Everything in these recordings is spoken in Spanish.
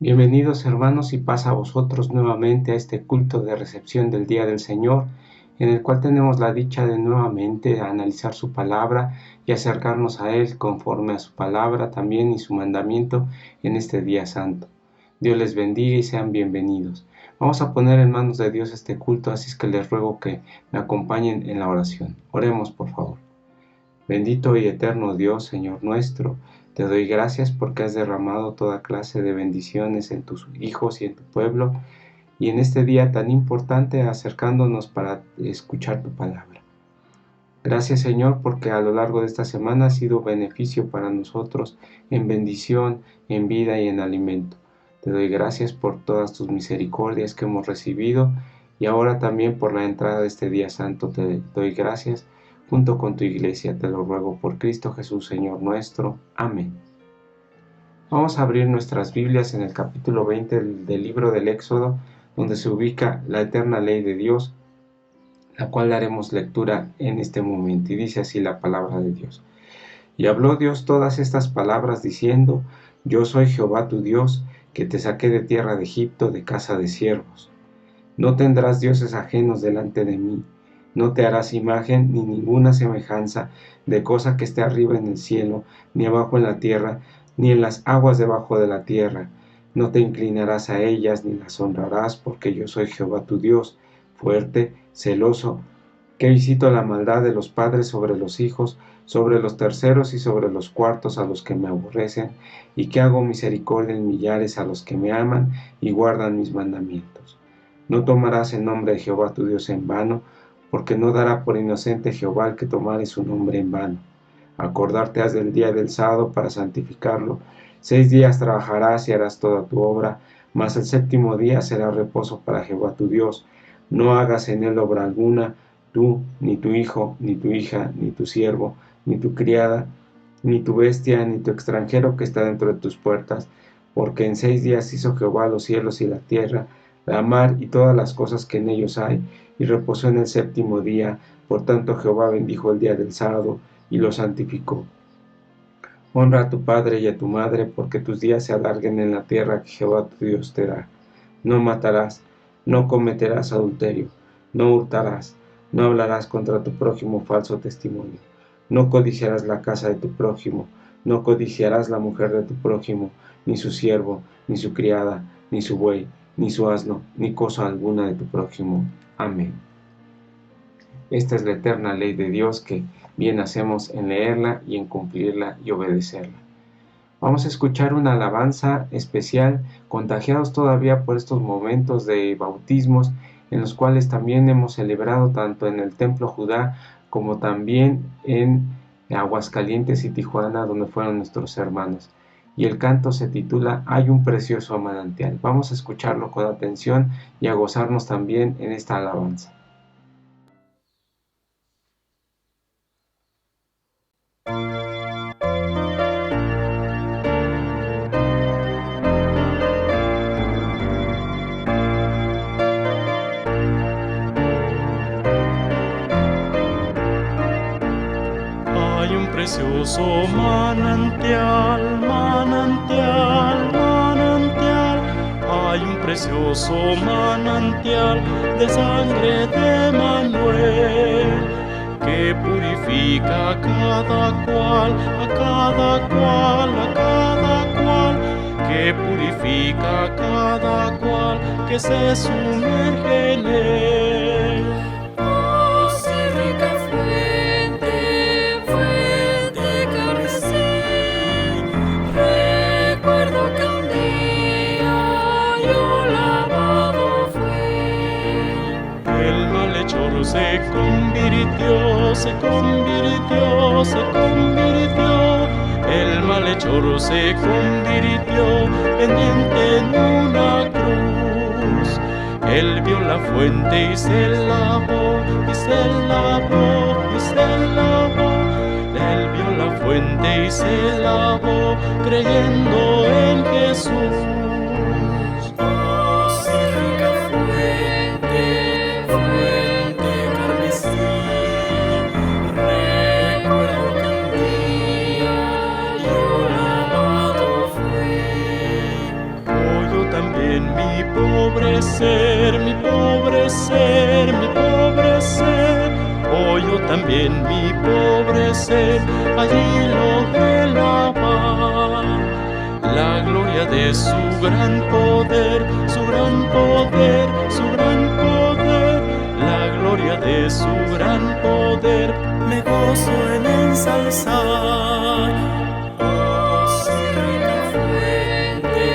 Bienvenidos hermanos y paz a vosotros nuevamente a este culto de recepción del Día del Señor, en el cual tenemos la dicha de nuevamente analizar su palabra y acercarnos a Él conforme a su palabra también y su mandamiento en este día santo. Dios les bendiga y sean bienvenidos. Vamos a poner en manos de Dios este culto, así es que les ruego que me acompañen en la oración. Oremos por favor. Bendito y eterno Dios, Señor nuestro, te doy gracias porque has derramado toda clase de bendiciones en tus hijos y en tu pueblo, y en este día tan importante acercándonos para escuchar tu palabra. Gracias, Señor, porque a lo largo de esta semana ha sido beneficio para nosotros en bendición, en vida y en alimento. Te doy gracias por todas tus misericordias que hemos recibido y ahora también por la entrada de este día santo. Te doy gracias junto con tu iglesia, te lo ruego por Cristo Jesús, Señor nuestro. Amén. Vamos a abrir nuestras Biblias en el capítulo 20 del libro del Éxodo, donde se ubica la eterna ley de Dios, la cual daremos lectura en este momento, y dice así la palabra de Dios. Y habló Dios todas estas palabras diciendo: Yo soy Jehová tu Dios, que te saqué de tierra de Egipto, de casa de siervos. No tendrás dioses ajenos delante de mí. No te harás imagen ni ninguna semejanza de cosa que esté arriba en el cielo, ni abajo en la tierra, ni en las aguas debajo de la tierra. No te inclinarás a ellas, ni las honrarás, porque yo soy Jehová tu Dios, fuerte, celoso, que visito la maldad de los padres sobre los hijos, sobre los terceros y sobre los cuartos a los que me aborrecen, y que hago misericordia en millares a los que me aman y guardan mis mandamientos. No tomarás el nombre de Jehová tu Dios en vano, porque no dará por inocente Jehová el que tomare su nombre en vano. Acordarte has del día del sábado para santificarlo. 6 días trabajarás y harás toda tu obra, mas el séptimo día será reposo para Jehová tu Dios. No hagas en él obra alguna, tú, ni tu hijo, ni tu hija, ni tu siervo, ni tu criada, ni tu bestia, ni tu extranjero que está dentro de tus puertas, porque en 6 días hizo Jehová los cielos y la tierra, la mar y todas las cosas que en ellos hay, y reposó en el séptimo día. Por tanto Jehová bendijo el día del sábado y lo santificó. Honra a tu padre y a tu madre, porque tus días se alarguen en la tierra que Jehová tu Dios te da. No matarás, no cometerás adulterio, no hurtarás, no hablarás contra tu prójimo falso testimonio, no codiciarás la casa de tu prójimo, no codiciarás la mujer de tu prójimo, ni su siervo, ni su criada, ni su buey, ni su asno, ni cosa alguna de tu prójimo. Amén. Esta es la eterna ley de Dios, que bien hacemos en leerla y en cumplirla y obedecerla. Vamos a escuchar una alabanza especial, contagiados todavía por estos momentos de bautismos, en los cuales también hemos celebrado tanto en el Templo Judá como también en Aguascalientes y Tijuana, donde fueron nuestros hermanos. Y el canto se titula Hay un precioso manantial. Vamos a escucharlo con atención y a gozarnos también en esta alabanza. Hay un precioso manantial, manantial, manantial. Hay un precioso manantial de sangre de Manuel, que purifica a cada cual, a cada cual, a cada cual, que purifica a cada cual que se sumerge en él. Oh, sí, rica fuente, fuente carmesí. Recuerdo que un día yo lavado fui. El malhechor se convirtió, se convirtió, se convirtió. El malhechor se convirtió pendiente en una cruz. Él vio la fuente y se lavó, y se lavó, y se lavó. Él vio la fuente y se lavó, creyendo en Jesús. Oh, sí, rica fuente, fuente carmesí. Recuerdo que un día yo lavado fui. Hoy mi pobre ser, mi pobre ser. Oh, yo también, mi pobre ser, allí logré lavar la gloria de su gran poder, su gran poder, su gran poder, la gloria de su gran poder. Me gozo en ensalzar. Oh, si rica fuente,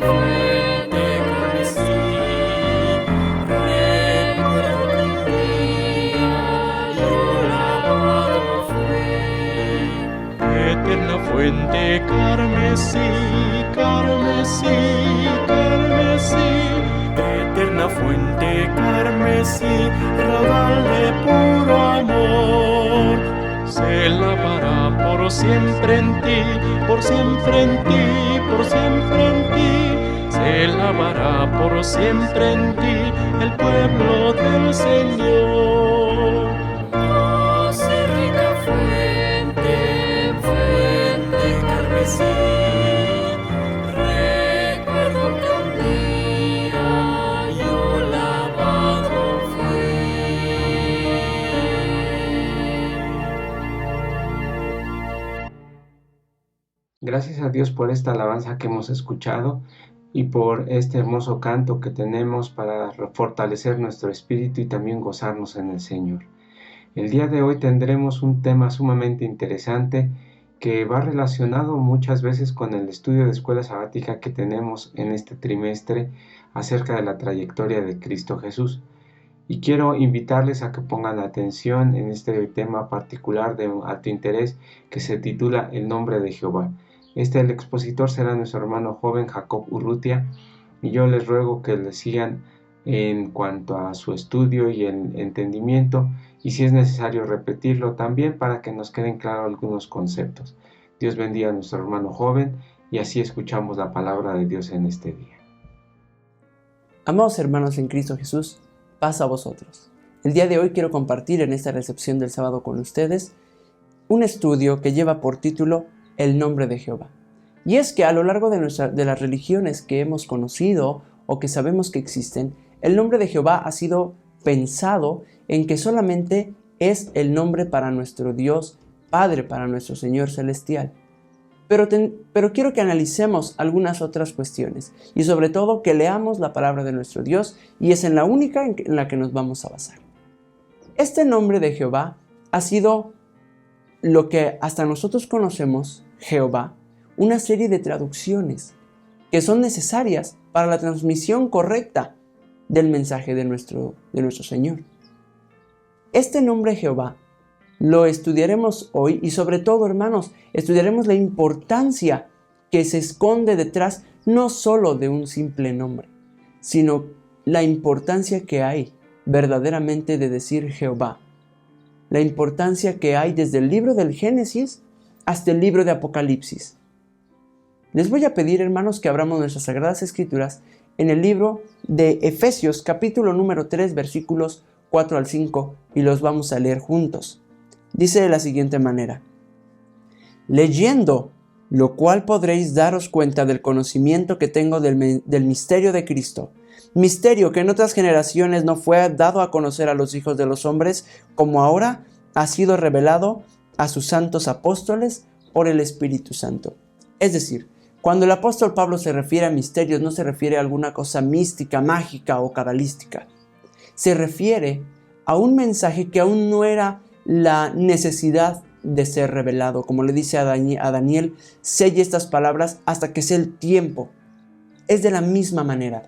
fuente carmesí, recuerdo que un día yo lavado fui. Eterna fuente carmesí, carmesí, carmesí. Eterna fuente carmesí, raudal de puro amor. Se lavará por siempre en ti, por siempre en ti, por siempre en ti. Se lavará por siempre en ti el pueblo del Señor. Oh, si rica fuente, fuente carmesí, recuerdo que un día yo lavado fui. Gracias a Dios por esta alabanza que hemos escuchado y por este hermoso canto que tenemos para fortalecer nuestro espíritu y también gozarnos en el Señor. El día de hoy tendremos un tema sumamente interesante que va relacionado muchas veces con el estudio de escuela sabática que tenemos en este trimestre acerca de la trayectoria de Cristo Jesús. Y quiero invitarles a que pongan atención en este tema particular de alto interés que se titula El nombre de Jehová. El expositor será nuestro hermano joven Jacob Urrutia, y yo les ruego que le sigan en cuanto a su estudio y el entendimiento, y si es necesario repetirlo también para que nos queden claros algunos conceptos. Dios bendiga a nuestro hermano joven, y así escuchamos la palabra de Dios en este día. Amados hermanos en Cristo Jesús, paz a vosotros. El día de hoy quiero compartir en esta recepción del sábado con ustedes un estudio que lleva por título El nombre de Jehová. Y es que a lo largo de las religiones que hemos conocido o que sabemos que existen, el nombre de Jehová ha sido pensado en que solamente es el nombre para nuestro Dios Padre, para nuestro Señor Celestial. Pero quiero que analicemos algunas otras cuestiones y sobre todo que leamos la palabra de nuestro Dios, y es en la única en la que nos vamos a basar. Este nombre de Jehová ha sido lo que hasta nosotros conocemos, Jehová, una serie de traducciones que son necesarias para la transmisión correcta del mensaje de nuestro Señor. Este nombre Jehová lo estudiaremos hoy, y sobre todo, hermanos, estudiaremos la importancia que se esconde detrás no solo de un simple nombre, sino la importancia que hay verdaderamente de decir Jehová. La importancia que hay desde el libro del Génesis hasta el libro de Apocalipsis. Les voy a pedir, hermanos, que abramos nuestras Sagradas Escrituras en el libro de Efesios, capítulo número 3, versículos 4 al 5, y los vamos a leer juntos. Dice de la siguiente manera: leyendo, lo cual podréis daros cuenta del conocimiento que tengo del misterio de Cristo, misterio que en otras generaciones no fue dado a conocer a los hijos de los hombres, como ahora ha sido revelado a sus santos apóstoles por el Espíritu Santo. Es decir, cuando el apóstol Pablo se refiere a misterios, no se refiere a alguna cosa mística, mágica o cabalística. Se refiere a un mensaje que aún no era la necesidad de ser revelado. Como le dice a Daniel, selle estas palabras hasta que sea el tiempo. Es de la misma manera.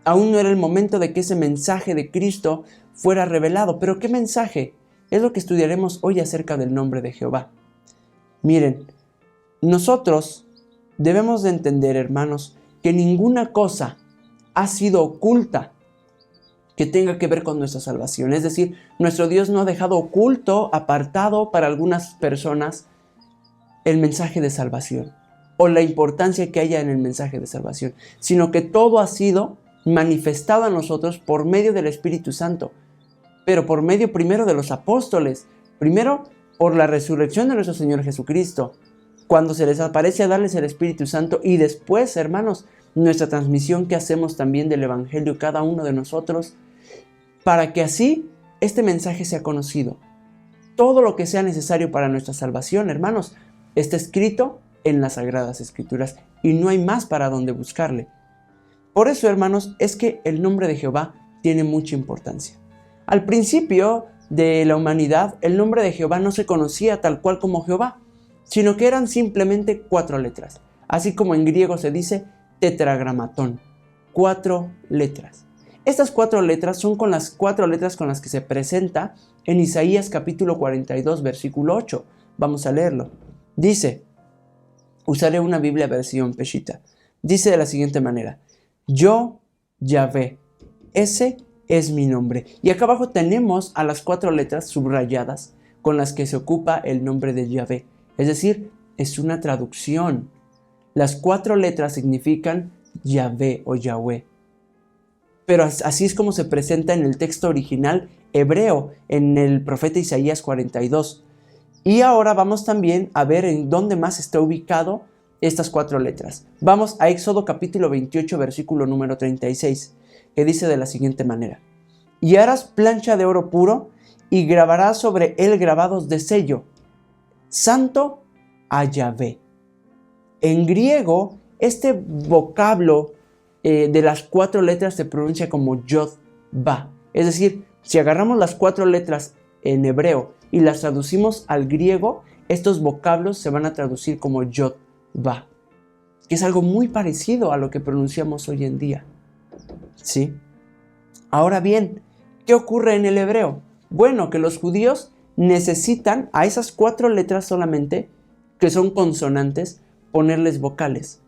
Aún no era el momento de que ese mensaje de Cristo fuera revelado. ¿Pero qué mensaje? Es lo que estudiaremos hoy acerca del nombre de Jehová. Miren, nosotros debemos de entender, hermanos, que ninguna cosa ha sido oculta que tenga que ver con nuestra salvación. Es decir, nuestro Dios no ha dejado oculto, apartado para algunas personas el mensaje de salvación o la importancia que haya en el mensaje de salvación, sino que todo ha sido manifestado a nosotros por medio del Espíritu Santo, pero por medio primero de los apóstoles, primero por la resurrección de nuestro Señor Jesucristo, cuando se les aparece a darles el Espíritu Santo, y después, hermanos, nuestra transmisión que hacemos también del Evangelio cada uno de nosotros, para que así este mensaje sea conocido. Todo lo que sea necesario para nuestra salvación, hermanos, está escrito en las Sagradas Escrituras y no hay más para donde buscarle. Por eso, hermanos, es que el nombre de Jehová tiene mucha importancia. Al principio de la humanidad, el nombre de Jehová no se conocía tal cual como Jehová, sino que eran simplemente 4 letras. Así como en griego se dice tetragramatón, 4 letras. Estas 4 letras son con las 4 letras con las que se presenta en Isaías capítulo 42, versículo 8. Vamos a leerlo. Dice, usaré una Biblia versión Peshitta. Dice de la siguiente manera: Yo, Yahvé, ese es mi nombre. Y acá abajo tenemos a las 4 letras subrayadas con las que se ocupa el nombre de Yahvé. Es decir, es una traducción. Las 4 letras significan Yahvé o Yahweh. Pero así es como se presenta en el texto original hebreo, en el profeta Isaías 42. Y ahora vamos también a ver en dónde más está ubicado estas 4 letras. Vamos a Éxodo capítulo 28, versículo número 36, que dice de la siguiente manera: Y harás plancha de oro puro y grabarás sobre él grabados de sello, santo a Yahvé. En griego, este vocablo de las 4 letras se pronuncia como Yod-Va. Es decir, si agarramos las 4 letras en hebreo y las traducimos al griego, estos vocablos se van a traducir como Yod-Va, que es algo muy parecido a lo que pronunciamos hoy en día. ¿Sí? Ahora bien, ¿qué ocurre en el hebreo? Bueno, que los judíos necesitan a esas 4 letras solamente, que son consonantes, ponerles vocales.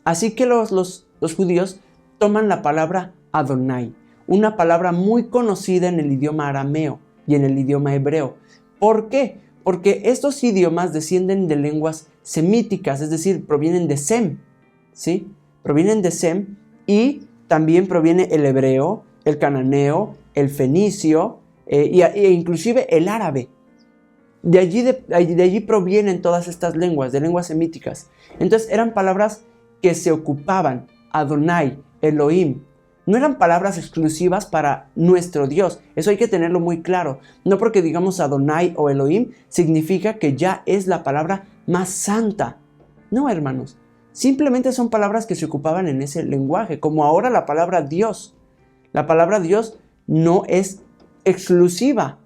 Así que los judíos toman la palabra Adonai, una palabra muy conocida en el idioma arameo y en el idioma hebreo. ¿Por qué? Porque estos idiomas descienden de lenguas semíticas, es decir, provienen de Sem, ¿sí? Provienen de Sem y también proviene el hebreo, el cananeo, el fenicio e inclusive el árabe. De allí provienen todas estas lenguas, de lenguas semíticas. Entonces eran palabras que se ocupaban, Adonai, Elohim. No eran palabras exclusivas para nuestro Dios. Eso hay que tenerlo muy claro. No porque digamos Adonai o Elohim significa que ya es la palabra más santa. No, hermanos. Simplemente son palabras que se ocupaban en ese lenguaje, como ahora la palabra Dios. La palabra Dios no es exclusiva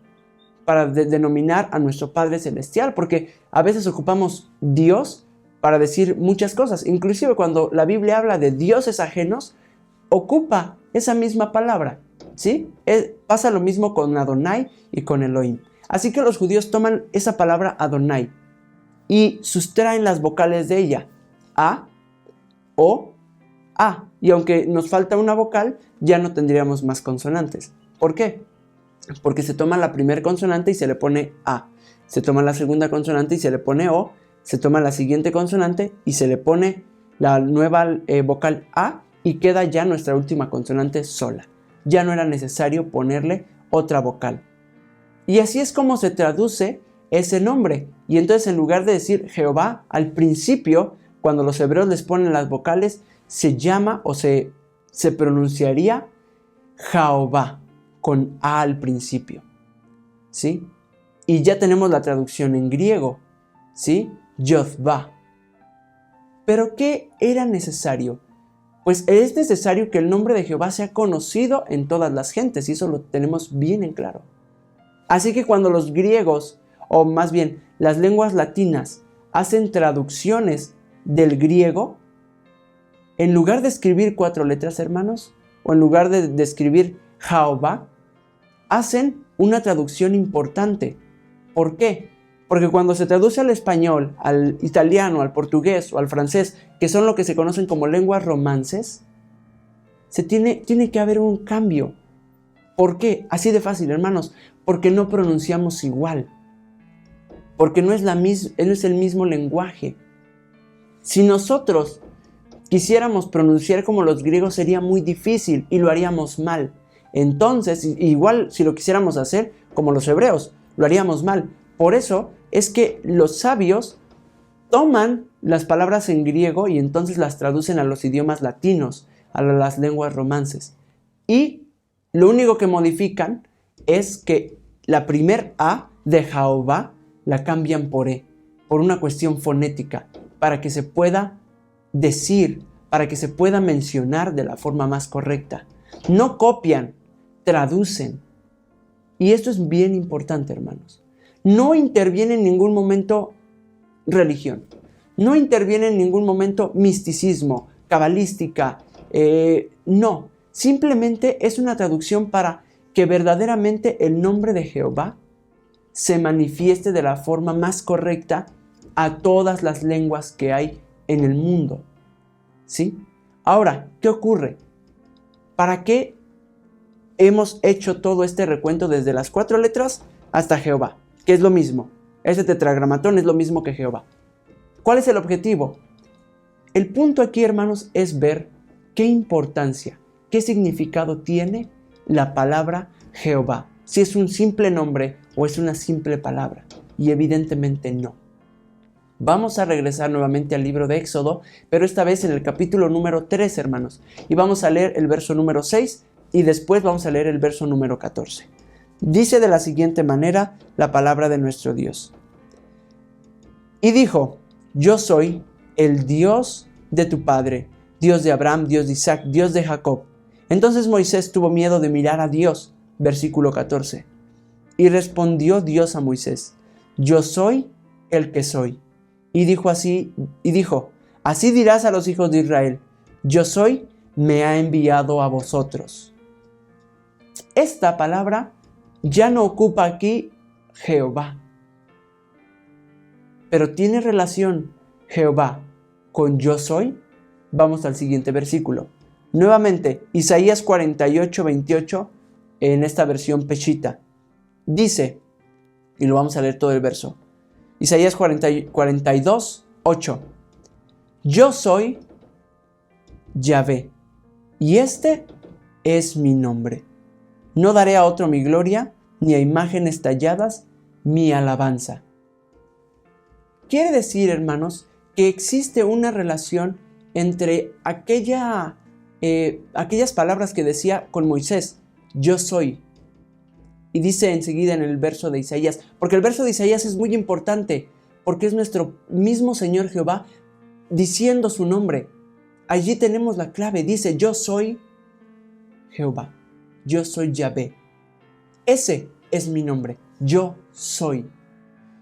para denominar a nuestro Padre Celestial, porque a veces ocupamos Dios para decir muchas cosas. Inclusive cuando la Biblia habla de dioses ajenos, ocupa esa misma palabra, ¿sí? Pasa lo mismo con Adonai y con Elohim. Así que los judíos toman esa palabra Adonai y sustraen las vocales de ella, A, O, A. Y aunque nos falta una vocal, ya no tendríamos más consonantes. ¿Por qué? Porque se toma la primera consonante y se le pone A. Se toma la segunda consonante y se le pone O. Se toma la siguiente consonante y se le pone la nueva vocal A y queda ya nuestra última consonante sola. Ya no era necesario ponerle otra vocal. Y así es como se traduce ese nombre. Y entonces en lugar de decir Jehová al principio, cuando los hebreos les ponen las vocales, se llama o se pronunciaría Jehová, con A al principio, ¿sí? Y ya tenemos la traducción en griego, ¿sí? Yod-Va. ¿Pero qué era necesario? Pues es necesario que el nombre de Jehová sea conocido en todas las gentes, y eso lo tenemos bien en claro. Así que cuando los griegos, o más bien las lenguas latinas, hacen traducciones del griego, en lugar de escribir 4 letras, hermanos, o en lugar de escribir Jehová, hacen una traducción importante. ¿Por qué? Porque cuando se traduce al español, al italiano, al portugués o al francés, que son lo que se conocen como lenguas romances, tiene que haber un cambio. ¿Por qué? Así de fácil, hermanos. Porque no pronunciamos igual. Porque no es el mismo lenguaje. Si nosotros quisiéramos pronunciar como los griegos sería muy difícil y lo haríamos mal. Entonces, igual si lo quisiéramos hacer como los hebreos, lo haríamos mal. Por eso es que los sabios toman las palabras en griego y entonces las traducen a los idiomas latinos, a las lenguas romances. Y lo único que modifican es que la primer A de Jehová la cambian por E, por una cuestión fonética, para que se pueda decir, para que se pueda mencionar de la forma más correcta. No copian, traducen. Y esto es bien importante, hermanos. No interviene en ningún momento religión. No interviene en ningún momento misticismo, cabalística. No, simplemente es una traducción para que verdaderamente el nombre de Jehová se manifieste de la forma más correcta a todas las lenguas que hay en el mundo. ¿Sí? Ahora, ¿qué ocurre? ¿Para qué hemos hecho todo este recuento desde las 4 letras hasta Jehová? Que es lo mismo. Ese tetragramatón es lo mismo que Jehová. ¿Cuál es el objetivo? El punto aquí, hermanos, es ver qué importancia, qué significado tiene la palabra Jehová. Si es un simple nombre o es una simple palabra. Y evidentemente no. Vamos a regresar nuevamente al libro de Éxodo, pero esta vez en el capítulo número 3, hermanos. Y vamos a leer el verso número 6 y después vamos a leer el verso número 14. Dice de la siguiente manera la palabra de nuestro Dios. Y dijo, yo soy el Dios de tu padre, Dios de Abraham, Dios de Isaac, Dios de Jacob. Entonces Moisés tuvo miedo de mirar a Dios. Versículo 14. Y respondió Dios a Moisés, yo soy el que soy. Y dijo, así dirás a los hijos de Israel, yo soy, me ha enviado a vosotros. Esta palabra ya no ocupa aquí Jehová, pero tiene relación Jehová con yo soy. Vamos al siguiente versículo. Nuevamente, Isaías 48, 28, en esta versión Peshita, dice, y lo vamos a leer todo el verso, Isaías 42, 8, yo soy Yahvé, y este es mi nombre. No daré a otro mi gloria, ni a imágenes talladas mi alabanza. Quiere decir, hermanos, que existe una relación entre aquellas palabras que decía con Moisés, yo soy. Y dice enseguida en el verso de Isaías, porque el verso de Isaías es muy importante, porque es nuestro mismo Señor Jehová diciendo su nombre. Allí tenemos la clave, dice, yo soy Jehová, yo soy Yahvé. Ese es mi nombre, yo soy.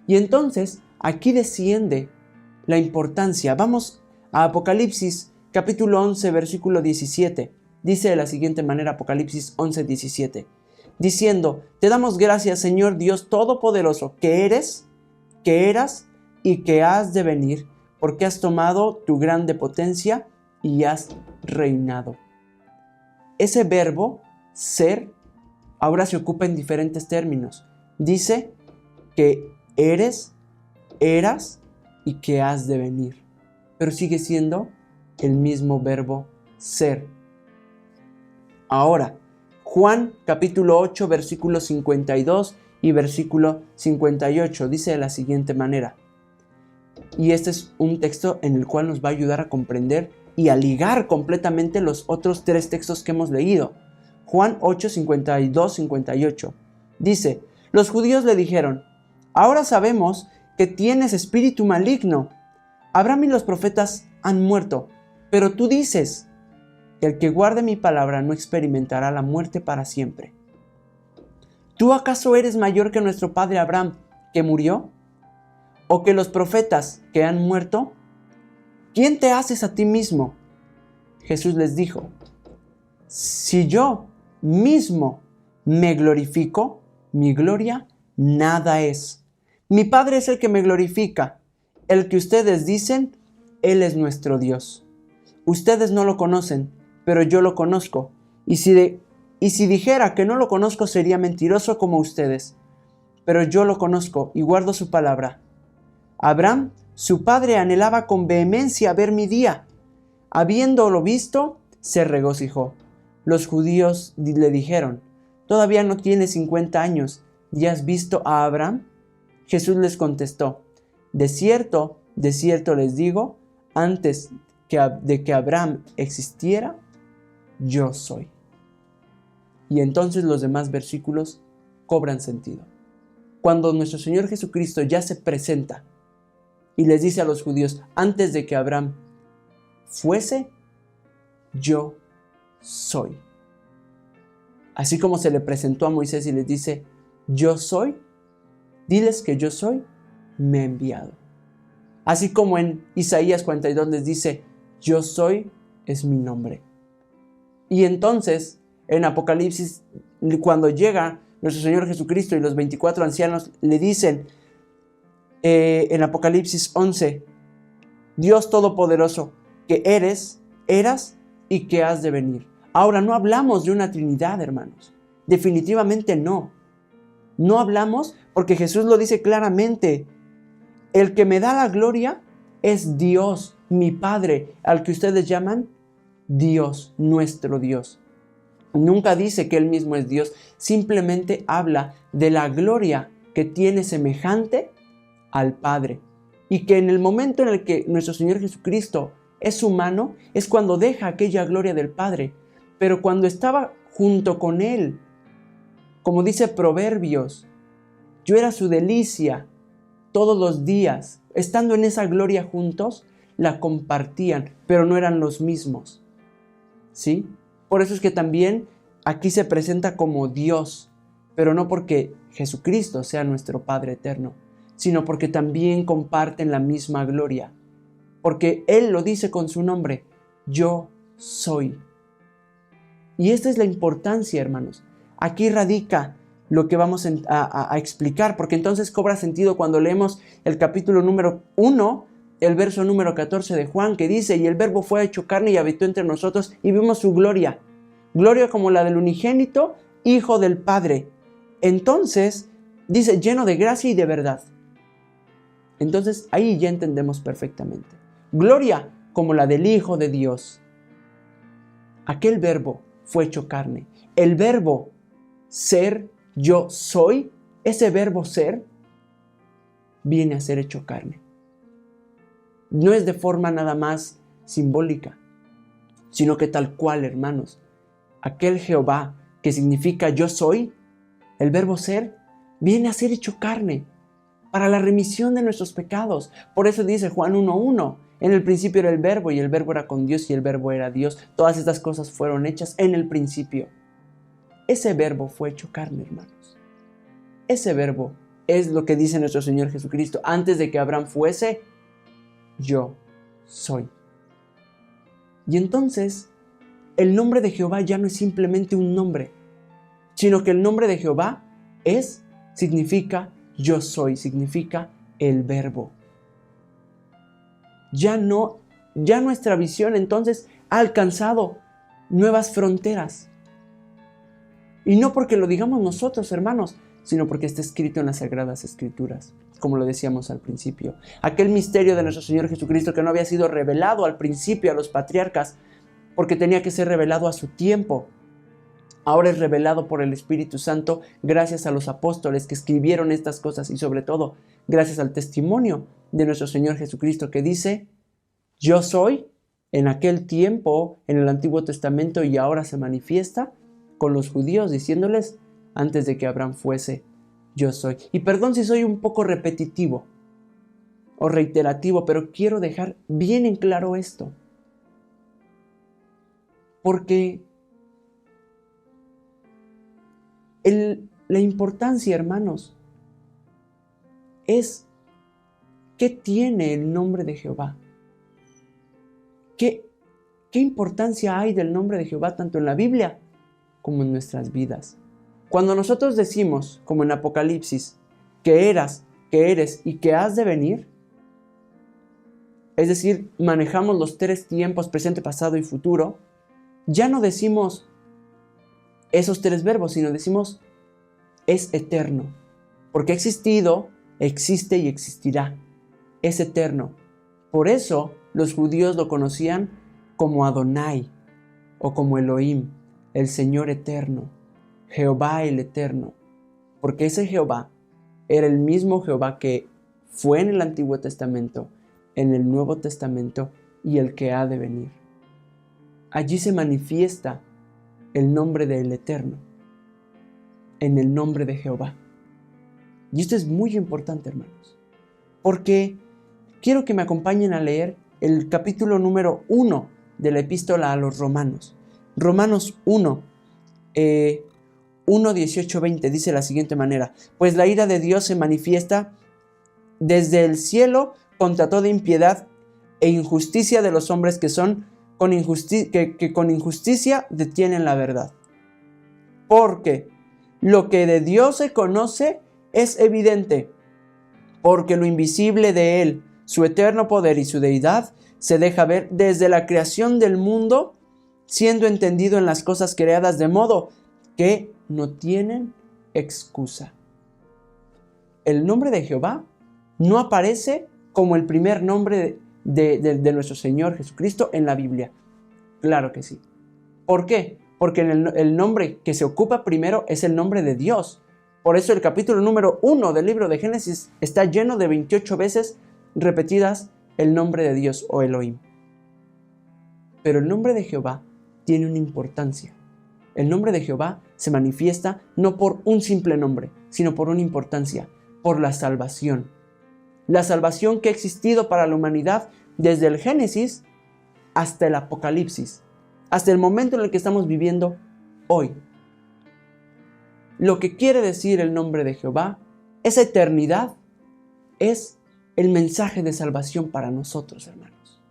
Y entonces, aquí desciende la importancia. Vamos a Apocalipsis, capítulo 11, versículo 17. Dice de la siguiente manera Apocalipsis 11, 17. Diciendo, te damos gracias, Señor Dios Todopoderoso, que eres, que eras y que has de venir, porque has tomado tu grande potencia y has reinado. Ese verbo, ser, ahora se ocupa en diferentes términos. Dice que eres, eras y que has de venir. Pero sigue siendo el mismo verbo ser. Ahora, Juan capítulo 8, versículo 52 y versículo 58 dice de la siguiente manera. Y este es un texto en el cual nos va a ayudar a comprender y a ligar completamente los otros 3 textos que hemos leído. Juan 8, 52, 58. Dice, los judíos le dijeron, ahora sabemos que tienes espíritu maligno. Abraham y los profetas han muerto, pero tú dices, el que guarde mi palabra no experimentará la muerte para siempre. ¿Tú acaso eres mayor que nuestro padre Abraham, que murió? ¿O que los profetas que han muerto? ¿Quién te haces a ti mismo? Jesús les dijo, si yo mismo me glorifico, mi gloria nada es. Mi Padre es el que me glorifica. El que ustedes dicen, Él es nuestro Dios. Ustedes no lo conocen, pero yo lo conozco. Y si dijera que no lo conozco, sería mentiroso como ustedes. Pero yo lo conozco y guardo su palabra. Abraham, su padre, anhelaba con vehemencia ver mi día. Habiéndolo visto, se regocijó. Los judíos le dijeron, todavía no tienes 50 años, ¿y has visto a Abraham? Jesús les contestó, de cierto De cierto les digo, antes de que Abraham existiera, yo soy. Y entonces los demás versículos cobran sentido. Cuando nuestro Señor Jesucristo ya se presenta y les dice a los judíos, antes de que Abraham fuese, yo soy. Así como se le presentó a Moisés y les dice, yo soy, diles que yo soy, me he enviado. Así como en Isaías 42 les dice, yo soy es mi nombre. Y entonces, en Apocalipsis, cuando llega nuestro Señor Jesucristo y los 24 ancianos le dicen, en Apocalipsis 11, Dios Todopoderoso, que eres, eras y que has de venir. Ahora, no hablamos de una Trinidad, hermanos. Definitivamente no. No hablamos porque Jesús lo dice claramente. El que me da la gloria es Dios, mi Padre, al que ustedes llaman Dios, nuestro Dios. Nunca dice que Él mismo es Dios, simplemente habla de la gloria que tiene semejante al Padre. Y que en el momento en el que nuestro Señor Jesucristo es humano, es cuando deja aquella gloria del Padre. Pero cuando estaba junto con Él, como dice Proverbios, yo era su delicia todos los días. Estando en esa gloria juntos, la compartían, pero no eran los mismos. ¿Sí? Por eso es que también aquí se presenta como Dios, pero no porque Jesucristo sea nuestro Padre eterno, sino porque también comparten la misma gloria. Porque Él lo dice con su nombre, yo soy. Y esta es la importancia, hermanos. Aquí radica lo que vamos a explicar, porque entonces cobra sentido cuando leemos el capítulo número 1, el verso número 14 de Juan, que dice, y el Verbo fue hecho carne y habitó entre nosotros y vimos su gloria. Gloria como la del unigénito, Hijo del Padre. Entonces, dice, lleno de gracia y de verdad. Entonces, ahí ya entendemos perfectamente. Gloria como la del Hijo de Dios. Aquel Verbo fue hecho carne. El verbo ser, yo soy, ese verbo ser, viene a ser hecho carne. No es de forma nada más simbólica, sino que tal cual, hermanos. Aquel Jehová que significa yo soy, el verbo ser, viene a ser hecho carne para la remisión de nuestros pecados. Por eso dice Juan 1:1, en el principio era el verbo y el verbo era con Dios y el verbo era Dios. Todas estas cosas fueron hechas en el principio. Ese verbo fue hecho carne, hermanos. Ese verbo es lo que dice nuestro Señor Jesucristo. Antes de que Abraham fuese, yo soy. Y entonces, el nombre de Jehová ya no es simplemente un nombre, sino que el nombre de Jehová significa yo soy, significa el verbo. Ya nuestra visión entonces ha alcanzado nuevas fronteras. Y no porque lo digamos nosotros, hermanos, sino porque está escrito en las Sagradas Escrituras, como lo decíamos al principio. Aquel misterio de nuestro Señor Jesucristo que no había sido revelado al principio a los patriarcas, porque tenía que ser revelado a su tiempo. Ahora es revelado por el Espíritu Santo gracias a los apóstoles que escribieron estas cosas y sobre todo gracias al testimonio de nuestro Señor Jesucristo que dice, yo soy, en aquel tiempo, en el Antiguo Testamento y ahora se manifiesta con los judíos diciéndoles, antes de que Abraham fuese, yo soy. Y perdón si soy un poco repetitivo o reiterativo, pero quiero dejar bien en claro esto. Porque la importancia, hermanos, es ¿qué tiene el nombre de Jehová? ¿Qué importancia hay del nombre de Jehová tanto en la Biblia como en nuestras vidas? Cuando nosotros decimos, como en Apocalipsis, que eras, que eres y que has de venir, es decir, manejamos los 3 tiempos, presente, pasado y futuro, ya no decimos esos 3 verbos, sino decimos es eterno, porque ha existido, existe y existirá, es eterno. Por eso los judíos lo conocían como Adonai o como Elohim, el Señor eterno, Jehová el eterno, porque ese Jehová era el mismo Jehová que fue en el Antiguo Testamento, en el Nuevo Testamento y el que ha de venir. Allí se manifiesta el nombre del Eterno, en el nombre de Jehová. Y esto es muy importante, hermanos, porque quiero que me acompañen a leer el capítulo número 1 de la epístola a los Romanos. Romanos 1, 18-20 dice de la siguiente manera: pues la ira de Dios se manifiesta desde el cielo contra toda impiedad e injusticia de los hombres que con injusticia detienen la verdad. Porque lo que de Dios se conoce es evidente, porque lo invisible de Él, su eterno poder y su deidad, se deja ver desde la creación del mundo, siendo entendido en las cosas creadas, de modo que no tienen excusa. El nombre de Jehová no aparece como el primer nombre de nuestro Señor Jesucristo en la Biblia. Claro que sí. ¿Por qué? Porque el nombre que se ocupa primero es el nombre de Dios. Por eso el capítulo número 1 del libro de Génesis está lleno de 28 veces repetidas el nombre de Dios o Elohim. Pero el nombre de Jehová tiene una importancia. El nombre de Jehová se manifiesta no por un simple nombre, sino por una importancia, por la salvación. La salvación que ha existido para la humanidad desde el Génesis hasta el Apocalipsis, hasta el momento en el que estamos viviendo hoy. Lo que quiere decir el nombre de Jehová, esa eternidad, es el mensaje de salvación para nosotros, hermanos.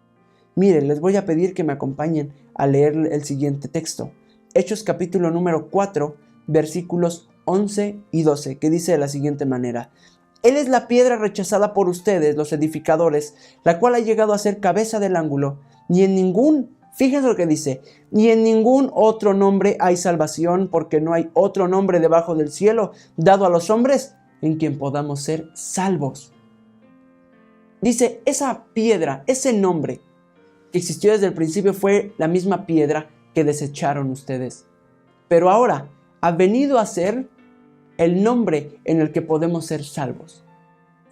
Miren, les voy a pedir que me acompañen a leer el siguiente texto. Hechos capítulo número 4, versículos 11 y 12, que dice de la siguiente manera: Él es la piedra rechazada por ustedes, los edificadores, la cual ha llegado a ser cabeza del ángulo, fíjense lo que dice, ni en ningún otro nombre hay salvación, porque no hay otro nombre debajo del cielo dado a los hombres en quien podamos ser salvos. Dice, esa piedra, ese nombre que existió desde el principio fue la misma piedra que desecharon ustedes. Pero ahora ha venido a ser el nombre en el que podemos ser salvos.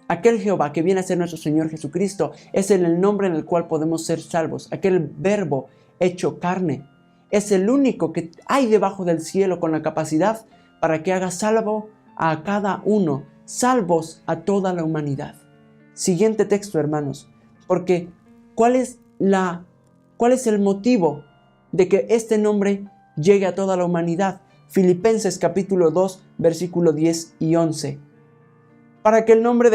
Aquel Jehová que viene a ser nuestro Señor Jesucristo es el nombre en el cual podemos ser salvos. Aquel verbo hecho carne es el único que hay debajo del cielo con la capacidad para que haga salvo a cada uno, salvos a toda la humanidad. Siguiente texto, hermanos, porque ¿cuál es el motivo de que este nombre llegue a toda la humanidad? Filipenses capítulo 2, versículo 10 y 11. Para que en el nombre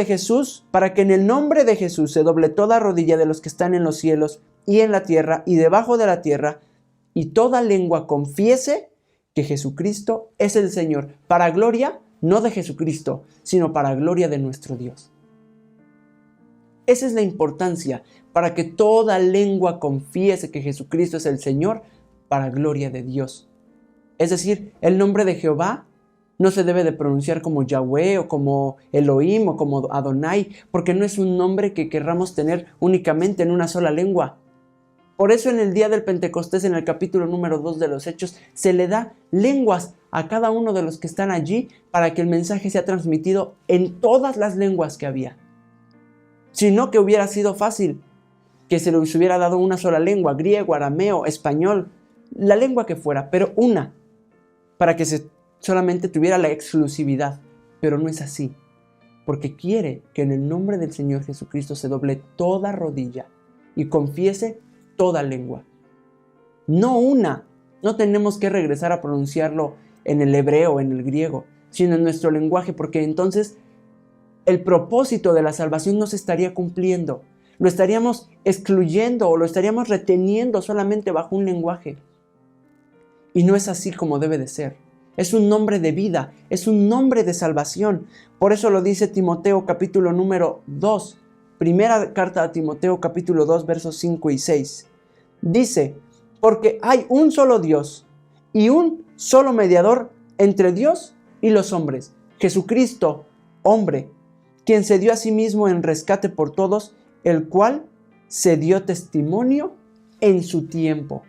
de Jesús se doble toda rodilla de los que están en los cielos y en la tierra y debajo de la tierra, y toda lengua confiese que Jesucristo es el Señor, para gloria no de Jesucristo, sino para gloria de nuestro Dios. Esa es la importancia, para que toda lengua confiese que Jesucristo es el Señor, para gloria de Dios. Es decir, el nombre de Jehová no se debe de pronunciar como Yahweh o como Elohim o como Adonai, porque no es un nombre que querramos tener únicamente en una sola lengua. Por eso en el día del Pentecostés, en el capítulo número 2 de los Hechos, se le da lenguas a cada uno de los que están allí para que el mensaje sea transmitido en todas las lenguas que había. Si no, que hubiera sido fácil que se les hubiera dado una sola lengua, griego, arameo, español, la lengua que fuera, pero una, para que solamente tuviera la exclusividad. Pero no es así, porque quiere que en el nombre del Señor Jesucristo se doble toda rodilla y confiese toda lengua. No una, no tenemos que regresar a pronunciarlo en el hebreo o en el griego, sino en nuestro lenguaje, porque entonces el propósito de la salvación no se estaría cumpliendo. Lo estaríamos excluyendo o lo estaríamos reteniendo solamente bajo un lenguaje. Y no es así como debe de ser. Es un nombre de vida, es un nombre de salvación. Por eso lo dice Timoteo capítulo número 2. Primera carta a Timoteo capítulo 2 versos 5 y 6. Dice, porque hay un solo Dios y un solo mediador entre Dios y los hombres, Jesucristo, hombre, quien se dio a sí mismo en rescate por todos, el cual se dio testimonio en su tiempo.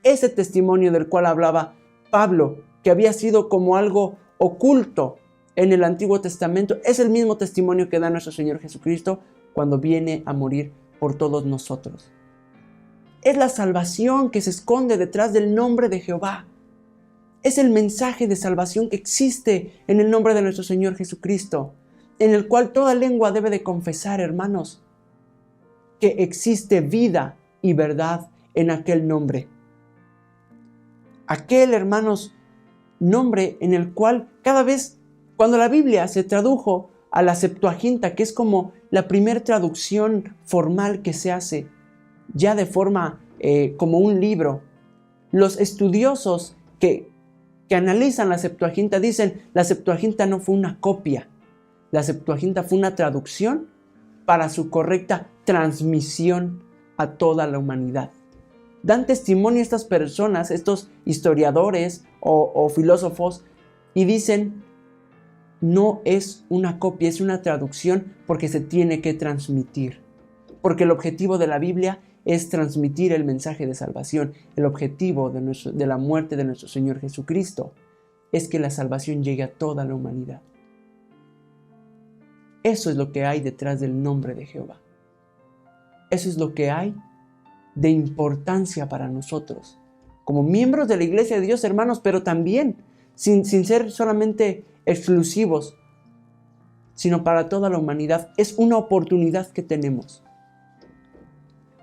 Ese testimonio del cual hablaba Pablo, que había sido como algo oculto en el Antiguo Testamento, es el mismo testimonio que da nuestro Señor Jesucristo cuando viene a morir por todos nosotros. Es la salvación que se esconde detrás del nombre de Jehová. Es el mensaje de salvación que existe en el nombre de nuestro Señor Jesucristo, en el cual toda lengua debe de confesar, hermanos, que existe vida y verdad en aquel nombre. Aquel, hermanos, nombre en el cual cada vez, cuando la Biblia se tradujo a la Septuaginta, que es como la primera traducción formal que se hace, ya de forma como un libro, los estudiosos que analizan la Septuaginta dicen, la Septuaginta no fue una copia, la Septuaginta fue una traducción para su correcta transmisión a toda la humanidad. Dan testimonio estas personas, estos historiadores o filósofos, y dicen, no es una copia, es una traducción porque se tiene que transmitir. Porque el objetivo de la Biblia es transmitir el mensaje de salvación. El objetivo de la muerte de nuestro Señor Jesucristo es que la salvación llegue a toda la humanidad. Eso es lo que hay detrás del nombre de Jehová. Eso es lo que hay de importancia para nosotros, como miembros de la Iglesia de Dios, hermanos, pero también sin ser solamente exclusivos, sino para toda la humanidad. Es una oportunidad que tenemos.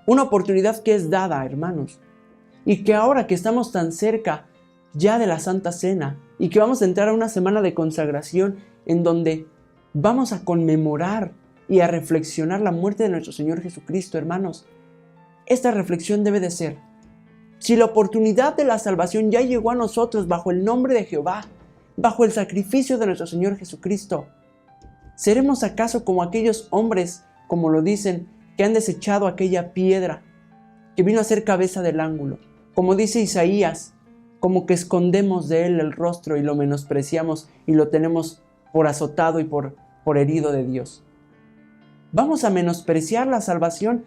Una oportunidad que es dada, hermanos. Y que ahora que estamos tan cerca ya de la Santa Cena y que vamos a entrar a una semana de consagración en donde vamos a conmemorar y a reflexionar la muerte de nuestro Señor Jesucristo, hermanos. Esta reflexión debe de ser, si la oportunidad de la salvación ya llegó a nosotros bajo el nombre de Jehová, bajo el sacrificio de nuestro Señor Jesucristo, ¿seremos acaso como aquellos hombres, como lo dicen, que han desechado aquella piedra que vino a ser cabeza del ángulo? Como dice Isaías, como que escondemos de él el rostro y lo menospreciamos y lo tenemos por azotado y por herido de Dios. Vamos a menospreciar la salvación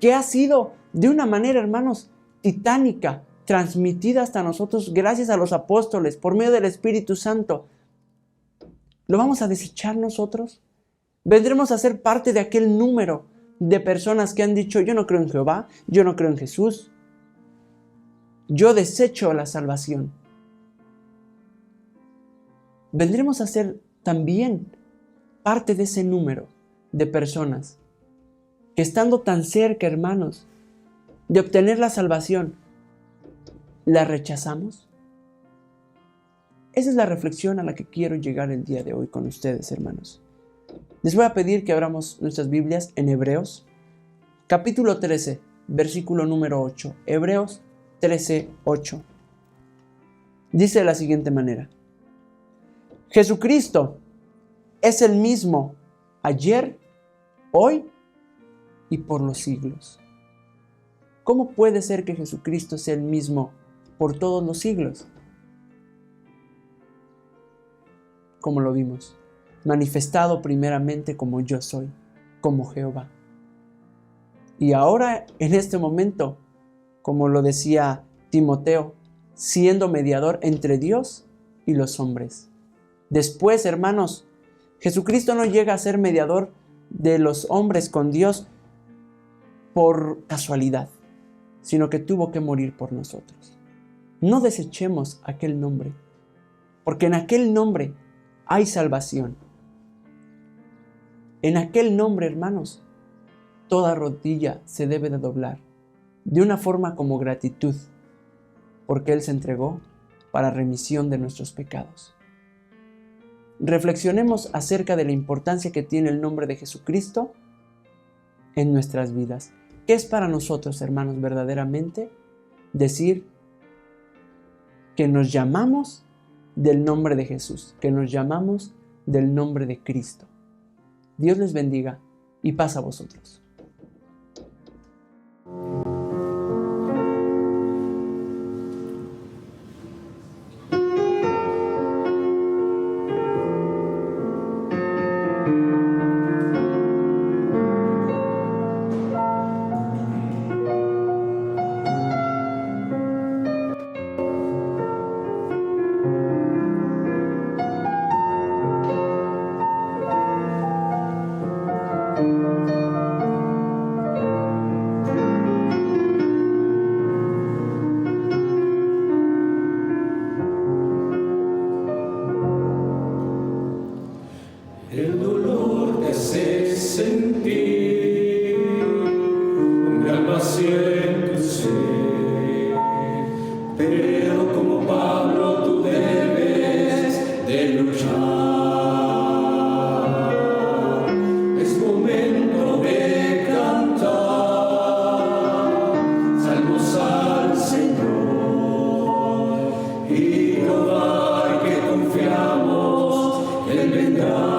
que ha sido de una manera, hermanos, titánica, transmitida hasta nosotros gracias a los apóstoles por medio del Espíritu Santo. ¿Lo vamos a desechar nosotros? ¿Vendremos a ser parte de aquel número de personas que han dicho, yo no creo en Jehová, yo no creo en Jesús, yo desecho la salvación? ¿Vendremos a ser también parte de ese número de personas que, estando tan cerca, hermanos, de obtener la salvación, la rechazamos? Esa es la reflexión a la que quiero llegar el día de hoy con ustedes, hermanos. Les voy a pedir que abramos nuestras Biblias en Hebreos, capítulo 13, versículo número 8. Hebreos 13, 8. Dice de la siguiente manera: Jesucristo es el mismo ayer, hoy y por los siglos. ¿Cómo puede ser que Jesucristo sea el mismo por todos los siglos? Como lo vimos, manifestado primeramente como yo soy, como Jehová. Y ahora, en este momento, como lo decía Timoteo, siendo mediador entre Dios y los hombres. Después, hermanos, Jesucristo no llega a ser mediador de los hombres con Dios por casualidad, sino que tuvo que morir por nosotros. No desechemos aquel nombre, porque en aquel nombre hay salvación. En aquel nombre, hermanos, toda rodilla se debe de doblar, de una forma como gratitud, porque Él se entregó para remisión de nuestros pecados. Reflexionemos acerca de la importancia que tiene el nombre de Jesucristo en nuestras vidas. ¿Qué es para nosotros, hermanos, verdaderamente decir que nos llamamos del nombre de Jesús, que nos llamamos del nombre de Cristo? Dios les bendiga y paz a vosotros. siempre sé, pero como Pablo tú debes de luchar. Es momento de cantar salmos al Señor y probar que confiamos, Él vendrá.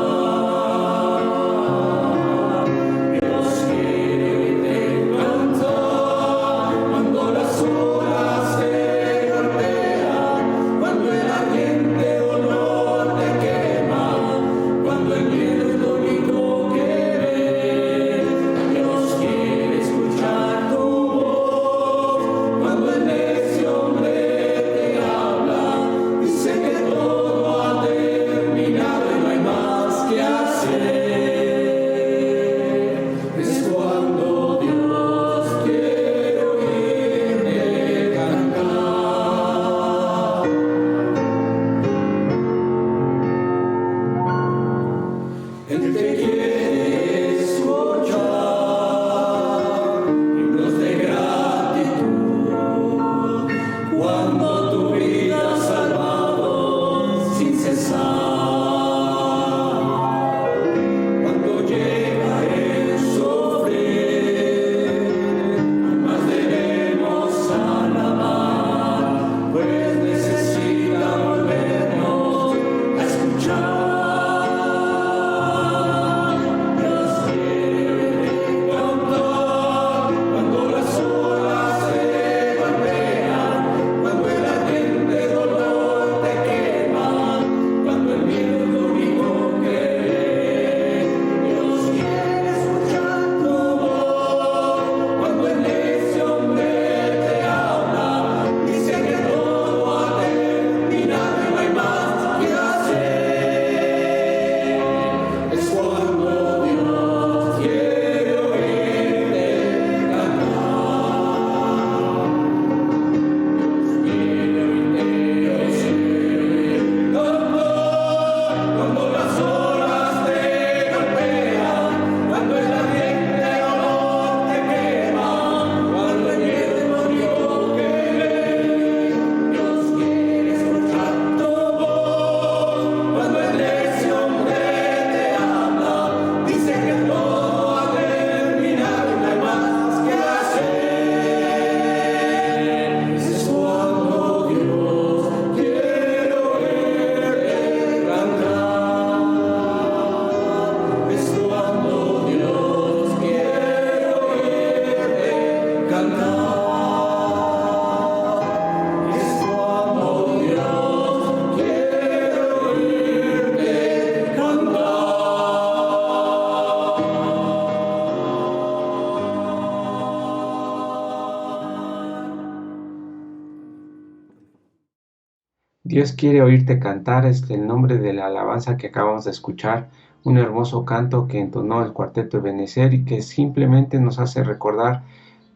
Dios quiere oírte cantar es el nombre de la alabanza que acabamos de escuchar, un hermoso canto que entonó el Cuarteto Ebenezer y que simplemente nos hace recordar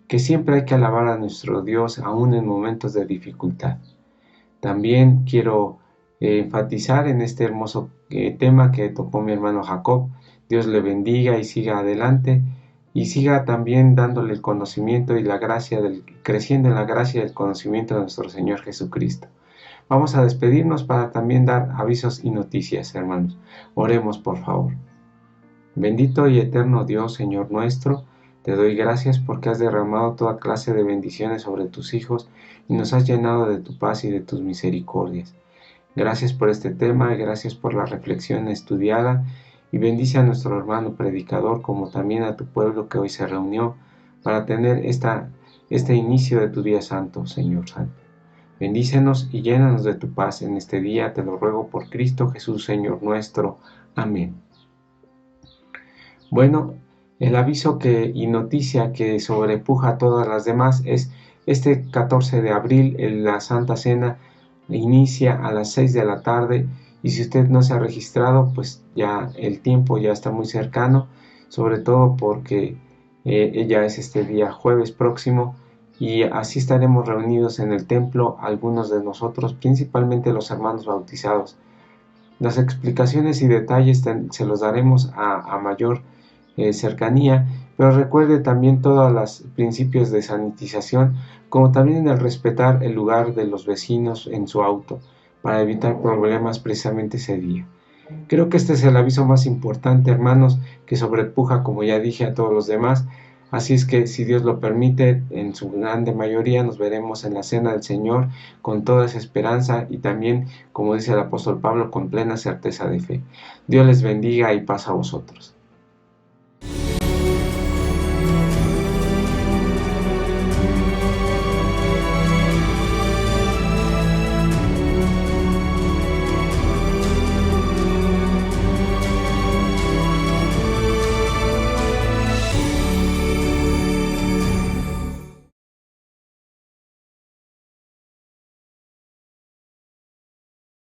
que siempre hay que alabar a nuestro Dios aún en momentos de dificultad. También quiero enfatizar en este hermoso tema que tocó mi hermano Jacob. Dios le bendiga y siga adelante y siga también dándole el conocimiento y la gracia, creciendo en la gracia y el conocimiento de nuestro Señor Jesucristo. Vamos a despedirnos para también dar avisos y noticias, hermanos. Oremos, por favor. Bendito y eterno Dios, Señor nuestro, te doy gracias porque has derramado toda clase de bendiciones sobre tus hijos y nos has llenado de tu paz y de tus misericordias. Gracias por este tema y gracias por la reflexión estudiada y bendice a nuestro hermano predicador como también a tu pueblo que hoy se reunió para tener este inicio de tu día santo, Señor Santo. Bendícenos y llénanos de tu paz en este día, te lo ruego por Cristo Jesús, Señor nuestro. Amén. Bueno, el aviso y noticia que sobrepuja a todas las demás es este 14 de abril, la Santa Cena inicia a las 6 de la tarde y si usted no se ha registrado, pues ya el tiempo ya está muy cercano, sobre todo porque ya es este día jueves próximo. Y así estaremos reunidos en el templo, algunos de nosotros, principalmente los hermanos bautizados. Las explicaciones y detalles se los daremos a mayor cercanía, pero recuerde también todos los principios de sanitización, como también en el respetar el lugar de los vecinos en su auto, para evitar problemas precisamente ese día. Creo que este es el aviso más importante, hermanos, que sobrepuja, como ya dije, a todos los demás. Así es que, si Dios lo permite, en su grande mayoría nos veremos en la cena del Señor con toda esa esperanza y también, como dice el apóstol Pablo, con plena certeza de fe. Dios les bendiga y paz a vosotros.